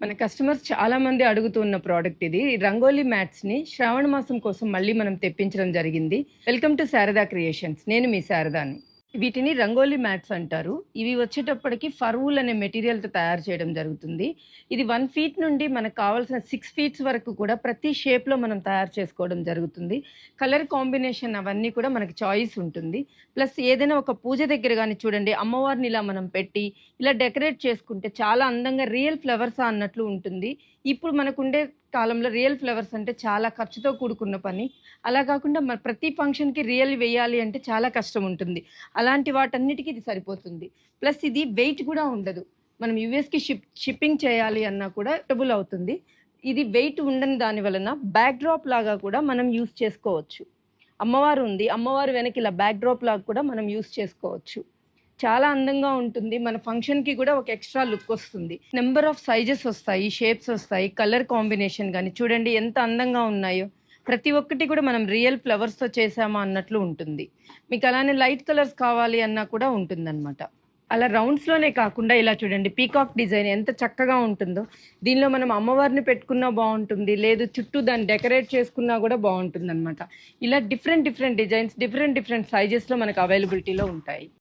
మన కస్టమర్స్ చాలా మంది అడుగుతున్న ప్రోడక్ట్ ఇది. రంగోలీ మ్యాట్స్‌ని శ్రావణ మాసం కోసం మళ్ళీ మనం తెప్పించడం జరిగింది. Welcome to Sharada creations. నేను మీ శారదాని. వీటిని రంగోలీ మ్యాట్స్ అంటారు. ఇవి వచ్చేటప్పటికి ఫర్‌వూల్ అనే మెటీరియల్‌తో తయారు చేయడం జరుగుతుంది. ఇది 1 ఫీట్ నుండి మనకు కావాల్సిన 6 ఫీట్స్ వరకు కూడా ప్రతి షేప్‌లో మనం తయారు చేసుకోవడం జరుగుతుంది. కలర్ కాంబినేషన్ అవన్నీ కూడా మనకి చాయిస్ ఉంటుంది. ప్లస్ ఏదైనా ఒక పూజ దగ్గర గాని చూడండి, అమ్మవారిని ఇలా మనం పెట్టి ఇలా డెకరేట్ చేసుకుంటే చాలా అందంగా రియల్ ఫ్లవర్సా అన్నట్లు ఉంటుంది. ఇప్పుడు మనకుండే కాలంలో రియల్ ఫ్లవర్స్ అంటే చాలా ఖర్చుతో కూడుకున్న పని. అలా కాకుండా ప్రతి ఫంక్షన్‌కి రియల్ వేయాలి అంటే చాలా కష్టం ఉంటుంది. అలాంటి వాటన్నిటికి ఇది సరిపోతుంది. ప్లస్ ఇది వెయిట్ కూడా ఉండదు. మనం యూఎస్‌కి షిప్పింగ్ చేయాలి అన్నా కూడా పోర్టబుల్ అవుతుంది. ఇది వెయిట్ ఉండని దాని వలన బ్యాక్ డ్రాప్ లాగా కూడా మనం యూజ్ చేసుకోవచ్చు. అమ్మవారు ఉంది. అమ్మవారు వెనక ఇలా బ్యాక్ డ్రాప్ లాగా కూడా మనం యూజ్ చేసుకోవచ్చు. చాలా అందంగా ఉంటుంది. మన ఫంక్షన్‌కి కూడా ఒక ఎక్స్‌ట్రా లుక్ వస్తుంది. నంబర్ ఆఫ్ సైజెస్ వస్తాయి, షేప్స్ వస్తాయి, కలర్ కాంబినేషన్ గాని చూడండి ఎంత అందంగా ఉన్నాయో. ప్రతి ఒక్కటి కూడా మనం రియల్ ఫ్లవర్స్‌తో చేశామా అన్నట్లు ఉంటుంది. మీకు అలానే లైట్ కలర్స్ కావాలి అన్నా కూడా ఉంటుందన్నమాట. అలా రౌండ్స్‌లోనే కాకుండా ఇలా చూడండి పీకాక్ డిజైన్ ఎంత చక్కగా ఉంటుందో. దీనిలో మనం అమ్మవారిని పెట్టుకున్నా బావుంటుంది. లేదు చుట్టూ దాన్ని డెకరేట్ చేసుకున్నా కూడా బావుంటుందన్నమాట. ఇలా different different designs, different different సైజెస్‌లో మనకు అవైలబిలిటీలో ఉంటాయి.